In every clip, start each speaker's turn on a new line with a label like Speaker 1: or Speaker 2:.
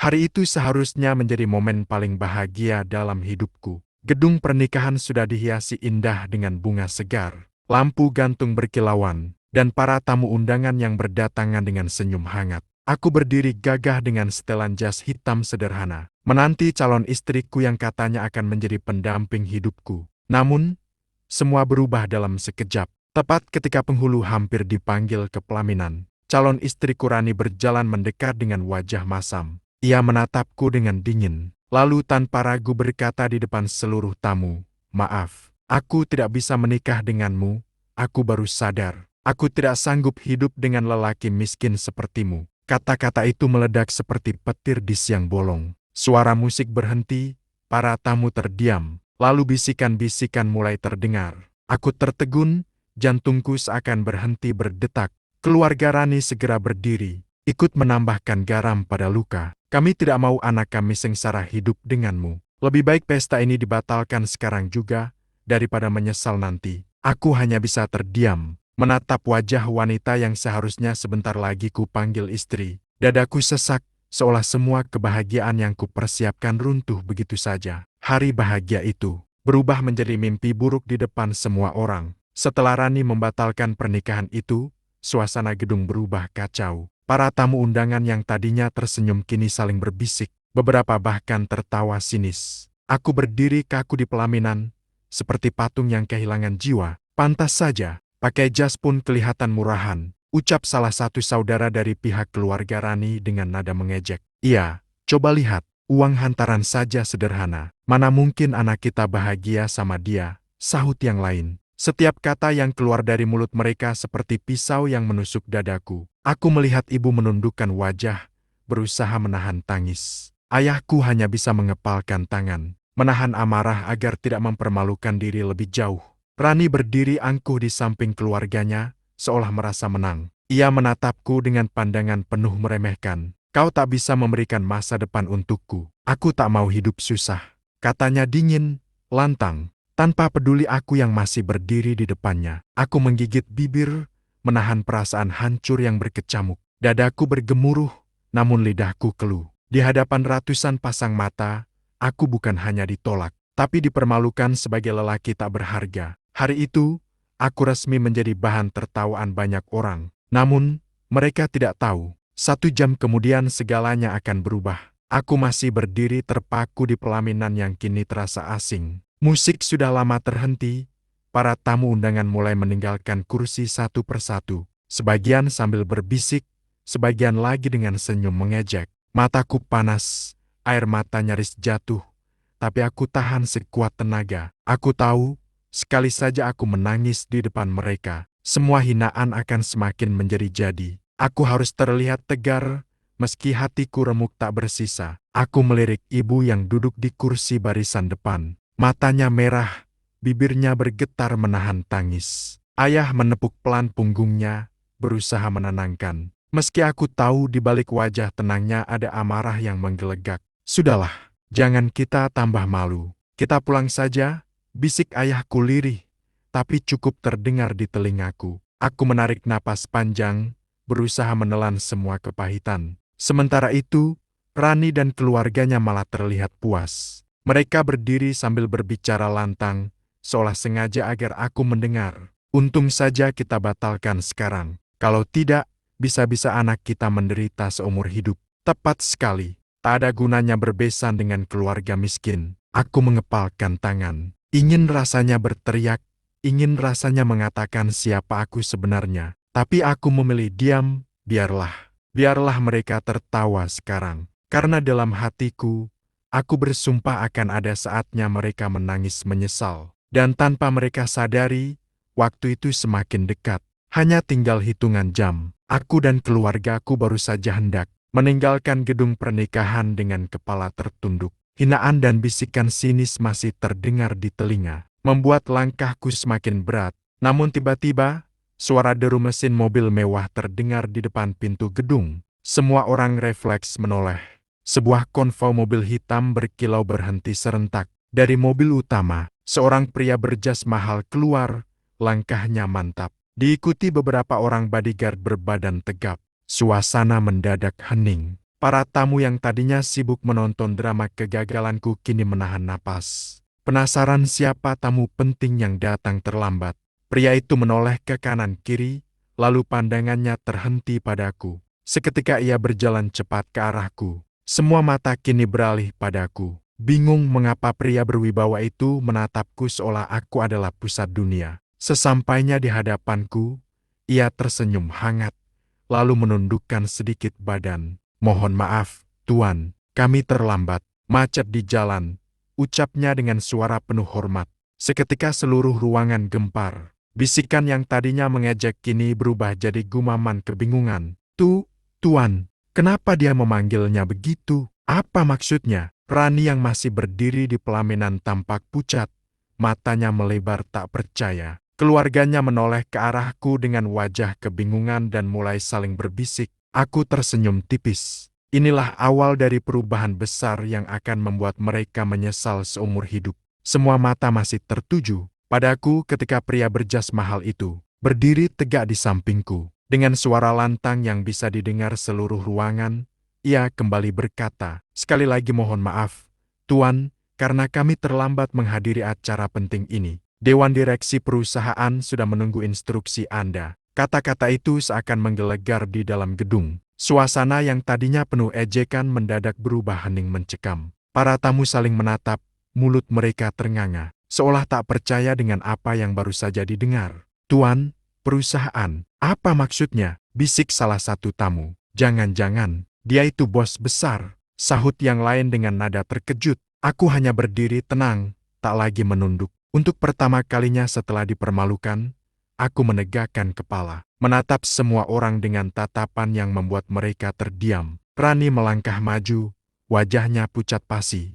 Speaker 1: Hari itu seharusnya menjadi momen paling bahagia dalam hidupku. Gedung pernikahan sudah dihiasi indah dengan bunga segar, lampu gantung berkilauan, dan para tamu undangan yang berdatangan dengan senyum hangat. Aku berdiri gagah dengan setelan jas hitam sederhana, menanti calon istriku yang katanya akan menjadi pendamping hidupku. Namun, semua berubah dalam sekejap. Tepat ketika penghulu hampir dipanggil ke pelaminan, calon istriku Rani berjalan mendekat dengan wajah masam. Ia menatapku dengan dingin, lalu tanpa ragu berkata di depan seluruh tamu, "Maaf, aku tidak bisa menikah denganmu. Aku baru sadar, aku tidak sanggup hidup dengan lelaki miskin sepertimu." Kata-kata itu meledak seperti petir di siang bolong. Suara musik berhenti, para tamu terdiam, lalu bisikan-bisikan mulai terdengar. Aku tertegun, jantungku seakan berhenti berdetak. Keluarga Rani segera berdiri, ikut menambahkan garam pada luka. "Kami tidak mau anak kami sengsara hidup denganmu. Lebih baik pesta ini dibatalkan sekarang juga, daripada menyesal nanti." Aku hanya bisa terdiam, menatap wajah wanita yang seharusnya sebentar lagi kupanggil istri. Dadaku sesak, seolah semua kebahagiaan yang kupersiapkan runtuh begitu saja. Hari bahagia itu berubah menjadi mimpi buruk di depan semua orang. Setelah Rani membatalkan pernikahan itu, suasana gedung berubah kacau. Para tamu undangan yang tadinya tersenyum kini saling berbisik, beberapa bahkan tertawa sinis. Aku berdiri kaku di pelaminan, seperti patung yang kehilangan jiwa. "Pantas saja, pakai jas pun kelihatan murahan," ucap salah satu saudara dari pihak keluarga Rani dengan nada mengejek. "Iya, coba lihat, uang hantaran saja sederhana. Mana mungkin anak kita bahagia sama dia," sahut yang lain. Setiap kata yang keluar dari mulut mereka seperti pisau yang menusuk dadaku. Aku melihat ibu menundukkan wajah, berusaha menahan tangis. Ayahku hanya bisa mengepalkan tangan, menahan amarah agar tidak mempermalukan diri lebih jauh. Rani berdiri angkuh di samping keluarganya, seolah merasa menang. Ia menatapku dengan pandangan penuh meremehkan. "Kau tak bisa memberikan masa depan untukku. Aku tak mau hidup susah," katanya dingin, lantang. Tanpa peduli aku yang masih berdiri di depannya, aku menggigit bibir, menahan perasaan hancur yang berkecamuk. Dadaku bergemuruh, namun lidahku keluh. Di hadapan ratusan pasang mata, aku bukan hanya ditolak, tapi dipermalukan sebagai lelaki tak berharga. Hari itu, aku resmi menjadi bahan tertawaan banyak orang. Namun, mereka tidak tahu, 1 jam kemudian segalanya akan berubah. Aku masih berdiri terpaku di pelaminan yang kini terasa asing. Musik sudah lama terhenti, para tamu undangan mulai meninggalkan kursi satu persatu. Sebagian sambil berbisik, sebagian lagi dengan senyum mengejek. Mataku panas, air mata nyaris jatuh, tapi aku tahan sekuat tenaga. Aku tahu, sekali saja aku menangis di depan mereka, semua hinaan akan semakin menjadi-jadi. Aku harus terlihat tegar, meski hatiku remuk tak bersisa. Aku melirik ibu yang duduk di kursi barisan depan. Matanya merah, bibirnya bergetar menahan tangis. Ayah menepuk pelan punggungnya, berusaha menenangkan. Meski aku tahu di balik wajah tenangnya ada amarah yang menggelegak. "Sudahlah, jangan kita tambah malu. Kita pulang saja," bisik ayahku lirih, tapi cukup terdengar di telingaku. Aku menarik napas panjang, berusaha menelan semua kepahitan. Sementara itu, Rani dan keluarganya malah terlihat puas. Mereka berdiri sambil berbicara lantang, seolah sengaja agar aku mendengar. "Untung saja kita batalkan sekarang. Kalau tidak, bisa-bisa anak kita menderita seumur hidup." Tepat sekali, tak ada gunanya berbesan dengan keluarga miskin. Aku mengepalkan tangan. Ingin rasanya berteriak, ingin rasanya mengatakan siapa aku sebenarnya. Tapi aku memilih diam, biarlah mereka tertawa sekarang. Karena dalam hatiku, aku bersumpah akan ada saatnya mereka menangis menyesal. Dan tanpa mereka sadari, waktu itu semakin dekat. Hanya tinggal hitungan jam. Aku dan keluargaku baru saja hendak meninggalkan gedung pernikahan dengan kepala tertunduk. Hinaan dan bisikan sinis masih terdengar di telinga, membuat langkahku semakin berat. Namun tiba-tiba, suara deru mesin mobil mewah terdengar di depan pintu gedung. Semua orang refleks menoleh. Sebuah konvoi mobil hitam berkilau berhenti serentak. Dari mobil utama, seorang pria berjas mahal keluar, langkahnya mantap. Diikuti beberapa orang bodyguard berbadan tegap. Suasana mendadak hening. Para tamu yang tadinya sibuk menonton drama kegagalanku kini menahan napas. Penasaran siapa tamu penting yang datang terlambat. Pria itu menoleh ke kanan-kiri, lalu pandangannya terhenti padaku. Seketika ia berjalan cepat ke arahku. Semua mata kini beralih padaku. Bingung mengapa pria berwibawa itu menatapku seolah aku adalah pusat dunia. Sesampainya di hadapanku, ia tersenyum hangat, lalu menundukkan sedikit badan. "Mohon maaf, Tuan, kami terlambat, macet di jalan," ucapnya dengan suara penuh hormat. Seketika seluruh ruangan gempar. Bisikan yang tadinya mengejek kini berubah jadi gumaman kebingungan. Tuan, kenapa dia memanggilnya begitu? Apa maksudnya?" Rani yang masih berdiri di pelaminan tampak pucat, matanya melebar tak percaya. Keluarganya menoleh ke arahku dengan wajah kebingungan dan mulai saling berbisik. Aku tersenyum tipis. Inilah awal dari perubahan besar yang akan membuat mereka menyesal seumur hidup. Semua mata masih tertuju padaku ketika pria berjas mahal itu berdiri tegak di sampingku. Dengan suara lantang yang bisa didengar seluruh ruangan, ia kembali berkata, "Sekali lagi mohon maaf, Tuan, karena kami terlambat menghadiri acara penting ini. Dewan Direksi perusahaan sudah menunggu instruksi Anda." Kata-kata itu seakan menggelegar di dalam gedung. Suasana yang tadinya penuh ejekan mendadak berubah hening mencekam. Para tamu saling menatap, mulut mereka ternganga, seolah tak percaya dengan apa yang baru saja didengar. "Tuan, perusahaan, apa maksudnya?" bisik salah satu tamu. "Jangan-jangan, dia itu bos besar," sahut yang lain dengan nada terkejut. Aku hanya berdiri tenang, tak lagi menunduk. Untuk pertama kalinya setelah dipermalukan, aku menegakkan kepala, menatap semua orang dengan tatapan yang membuat mereka terdiam. Rani melangkah maju, wajahnya pucat pasi.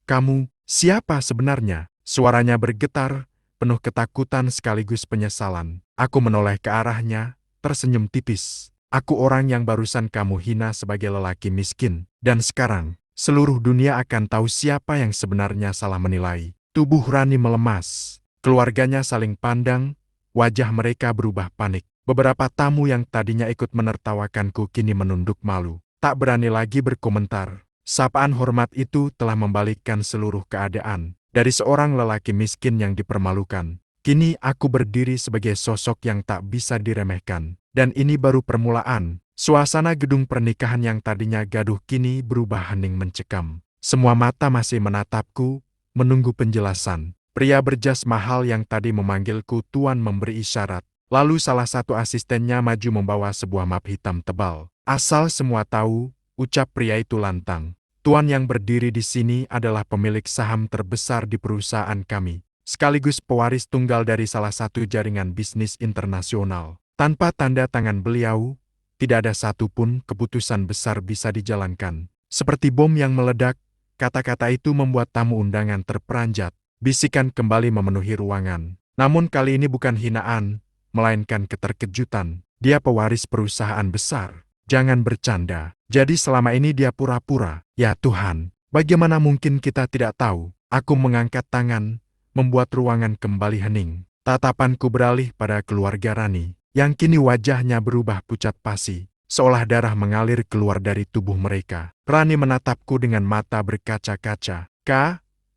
Speaker 1: Kamu, siapa sebenarnya?" Suaranya bergetar, penuh ketakutan sekaligus penyesalan. Aku menoleh ke arahnya, tersenyum tipis. "Aku orang yang barusan kamu hina sebagai lelaki miskin. Dan sekarang, seluruh dunia akan tahu siapa yang sebenarnya salah menilai." Tubuh Rani melemas. Keluarganya saling pandang, wajah mereka berubah panik. Beberapa tamu yang tadinya ikut menertawakanku kini menunduk malu. Tak berani lagi berkomentar. Sapaan hormat itu telah membalikkan seluruh keadaan. Dari seorang lelaki miskin yang dipermalukan, kini aku berdiri sebagai sosok yang tak bisa diremehkan. Dan ini baru permulaan. Suasana gedung pernikahan yang tadinya gaduh kini berubah hening mencekam. Semua mata masih menatapku, menunggu penjelasan. Pria berjas mahal yang tadi memanggilku Tuan memberi isyarat. Lalu salah satu asistennya maju membawa sebuah map hitam tebal. "Asal semua tahu," ucap pria itu lantang, "Tuan yang berdiri di sini adalah pemilik saham terbesar di perusahaan kami, sekaligus pewaris tunggal dari salah satu jaringan bisnis internasional. Tanpa tanda tangan beliau, tidak ada satupun keputusan besar bisa dijalankan." Seperti bom yang meledak, kata-kata itu membuat tamu undangan terperanjat. Bisikan kembali memenuhi ruangan. Namun kali ini bukan hinaan, melainkan keterkejutan. "Dia pewaris perusahaan besar. Jangan bercanda. Jadi selama ini dia pura-pura." "Ya Tuhan, bagaimana mungkin kita tidak tahu?" Aku mengangkat tangan, membuat ruangan kembali hening. Tatapanku beralih pada keluarga Rani, yang kini wajahnya berubah pucat pasi, seolah darah mengalir keluar dari tubuh mereka. Rani menatapku dengan mata berkaca-kaca.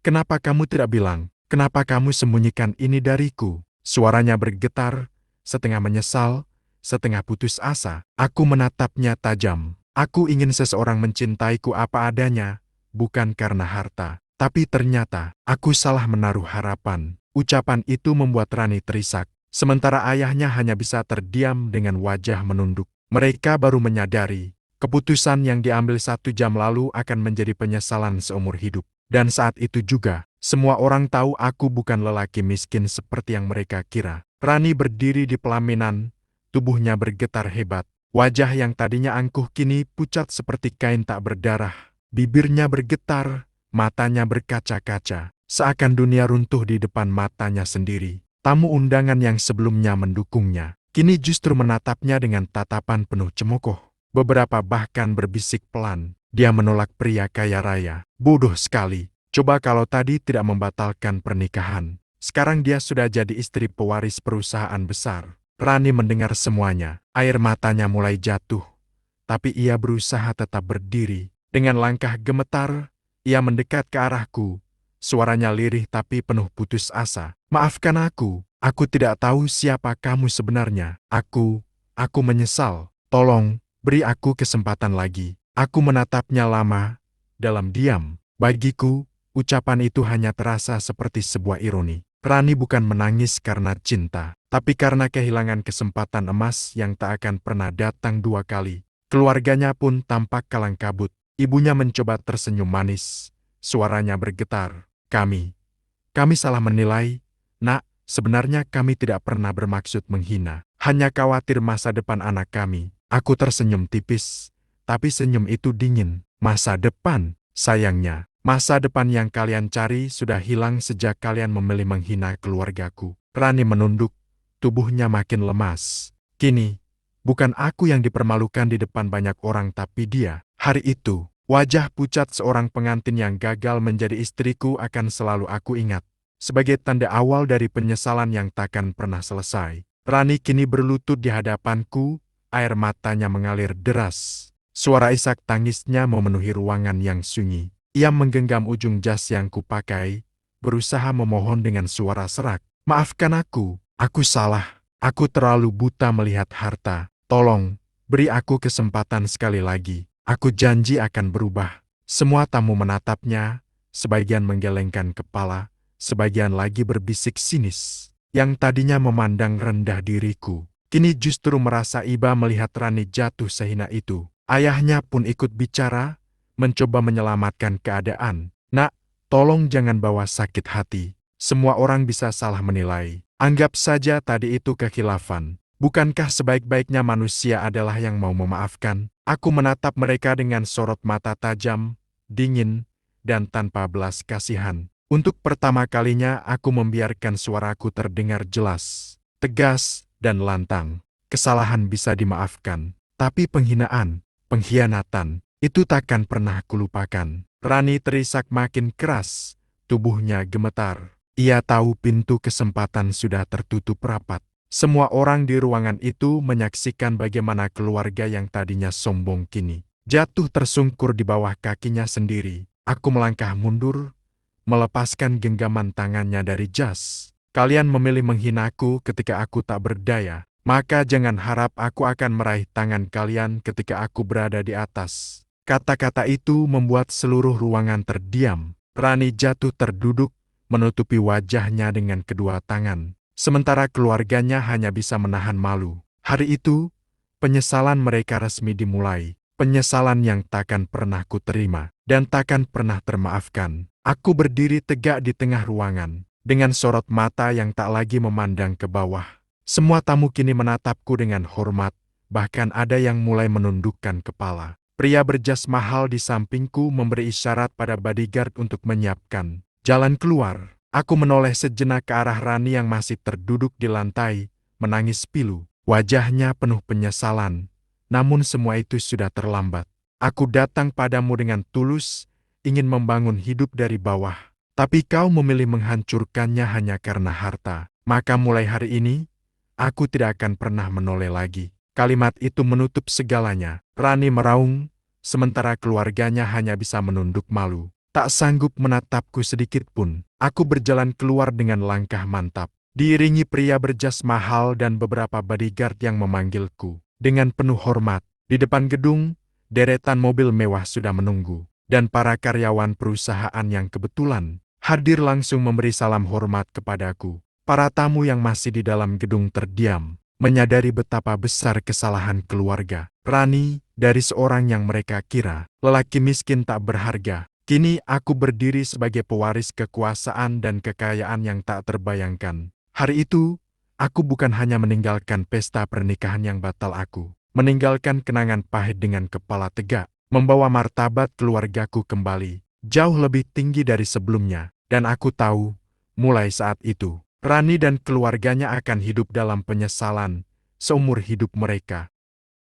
Speaker 1: Kenapa kamu tidak bilang? Kenapa kamu sembunyikan ini dariku?" Suaranya bergetar, setengah menyesal, setengah putus asa. Aku menatapnya tajam. Aku ingin seseorang mencintaiku apa adanya, bukan karena harta. Tapi ternyata, aku salah menaruh harapan. Ucapan itu membuat Rani terisak. Sementara ayahnya hanya bisa terdiam dengan wajah menunduk. Mereka baru menyadari, keputusan yang diambil 1 jam lalu akan menjadi penyesalan seumur hidup. Dan saat itu juga, semua orang tahu aku bukan lelaki miskin seperti yang mereka kira. Rani berdiri di pelaminan, tubuhnya bergetar hebat. Wajah yang tadinya angkuh kini pucat seperti kain tak berdarah. Bibirnya bergetar, matanya berkaca-kaca. Seakan dunia runtuh di depan matanya sendiri. Tamu undangan yang sebelumnya mendukungnya, kini justru menatapnya dengan tatapan penuh cemooh. Beberapa bahkan berbisik pelan. Dia menolak pria kaya raya. Bodoh sekali. Coba kalau tadi tidak membatalkan pernikahan. Sekarang dia sudah jadi istri pewaris perusahaan besar. Rani mendengar semuanya. Air matanya mulai jatuh. tapi ia berusaha tetap berdiri. Dengan langkah gemetar, ia mendekat ke arahku. Suaranya lirih tapi penuh putus asa. "Maafkan aku tidak tahu siapa kamu sebenarnya. Aku menyesal. Tolong, beri aku kesempatan lagi." Aku menatapnya lama, dalam diam. Bagiku, ucapan itu hanya terasa seperti sebuah ironi. Rani bukan menangis karena cinta, tapi karena kehilangan kesempatan emas yang tak akan pernah datang dua kali. Keluarganya pun tampak kalang kabut. Ibunya mencoba tersenyum manis. Suaranya bergetar. Kami salah menilai, Nak. Sebenarnya kami tidak pernah bermaksud menghina. Hanya khawatir masa depan anak kami. Aku tersenyum tipis, tapi senyum itu dingin. Masa depan, sayangnya. Masa depan yang kalian cari sudah hilang sejak kalian memilih menghina keluargaku. Rani menunduk, tubuhnya makin lemas. Kini, bukan aku yang dipermalukan di depan banyak orang tapi dia. Hari itu, wajah pucat seorang pengantin yang gagal menjadi istriku akan selalu aku ingat. Sebagai tanda awal dari penyesalan yang takkan pernah selesai. Rani kini berlutut di hadapanku, air matanya mengalir deras. Suara isak tangisnya memenuhi ruangan yang sunyi. Ia menggenggam ujung jas yang kupakai, berusaha memohon dengan suara serak. "Maafkan aku salah. Aku terlalu buta melihat harta. Tolong, beri aku kesempatan sekali lagi. Aku janji akan berubah." Semua tamu menatapnya, sebagian menggelengkan kepala, sebagian lagi berbisik sinis. Yang tadinya memandang rendah diriku, kini justru merasa iba melihat Rani jatuh sehina itu. Ayahnya pun ikut bicara, mencoba menyelamatkan keadaan. "Nak, tolong jangan bawa sakit hati. Semua orang bisa salah menilai. Anggap saja tadi itu kekhilafan. Bukankah sebaik-baiknya manusia adalah yang mau memaafkan?" Aku menatap mereka dengan sorot mata tajam, dingin, dan tanpa belas kasihan. Untuk pertama kalinya aku membiarkan suaraku terdengar jelas, tegas, dan lantang. Kesalahan bisa dimaafkan, tapi pengkhianatan, itu takkan pernah kulupakan. Rani terisak makin keras, tubuhnya gemetar. Ia tahu pintu kesempatan sudah tertutup rapat. Semua orang di ruangan itu menyaksikan bagaimana keluarga yang tadinya sombong kini jatuh tersungkur di bawah kakinya sendiri. Aku melangkah mundur, melepaskan genggaman tangannya dari jas. "Kalian memilih menghinaku ketika aku tak berdaya, maka jangan harap aku akan meraih tangan kalian ketika aku berada di atas." Kata-kata itu membuat seluruh ruangan terdiam. Rani jatuh terduduk, menutupi wajahnya dengan kedua tangan. Sementara keluarganya hanya bisa menahan malu. Hari itu, penyesalan mereka resmi dimulai. Penyesalan yang takkan pernah kuterima, dan takkan pernah termaafkan. Aku berdiri tegak di tengah ruangan, dengan sorot mata yang tak lagi memandang ke bawah. Semua tamu kini menatapku dengan hormat, bahkan ada yang mulai menundukkan kepala. Pria berjas mahal di sampingku memberi isyarat pada bodyguard untuk menyiapkan jalan keluar. Aku menoleh sejenak ke arah Rani yang masih terduduk di lantai, menangis pilu. Wajahnya penuh penyesalan, namun semua itu sudah terlambat. "Aku datang padamu dengan tulus, ingin membangun hidup dari bawah. Tapi kau memilih menghancurkannya hanya karena harta. Maka mulai hari ini, aku tidak akan pernah menoleh lagi." Kalimat itu menutup segalanya. Rani meraung, sementara keluarganya hanya bisa menunduk malu. Tak sanggup menatapku sedikit pun. Aku berjalan keluar dengan langkah mantap, diiringi pria berjas mahal dan beberapa bodyguard yang memanggilku. Dengan penuh hormat, di depan gedung, deretan mobil mewah sudah menunggu, dan para karyawan perusahaan yang kebetulan hadir langsung memberi salam hormat kepadaku. Para tamu yang masih di dalam gedung terdiam, menyadari betapa besar kesalahan keluarga Rani dari seorang yang mereka kira lelaki miskin tak berharga. Kini aku berdiri sebagai pewaris kekuasaan dan kekayaan yang tak terbayangkan. Hari itu, aku bukan hanya meninggalkan pesta pernikahan yang batal aku, meninggalkan kenangan pahit dengan kepala tegak, membawa martabat keluargaku kembali, jauh lebih tinggi dari sebelumnya. Dan aku tahu, mulai saat itu, Rani dan keluarganya akan hidup dalam penyesalan seumur hidup mereka.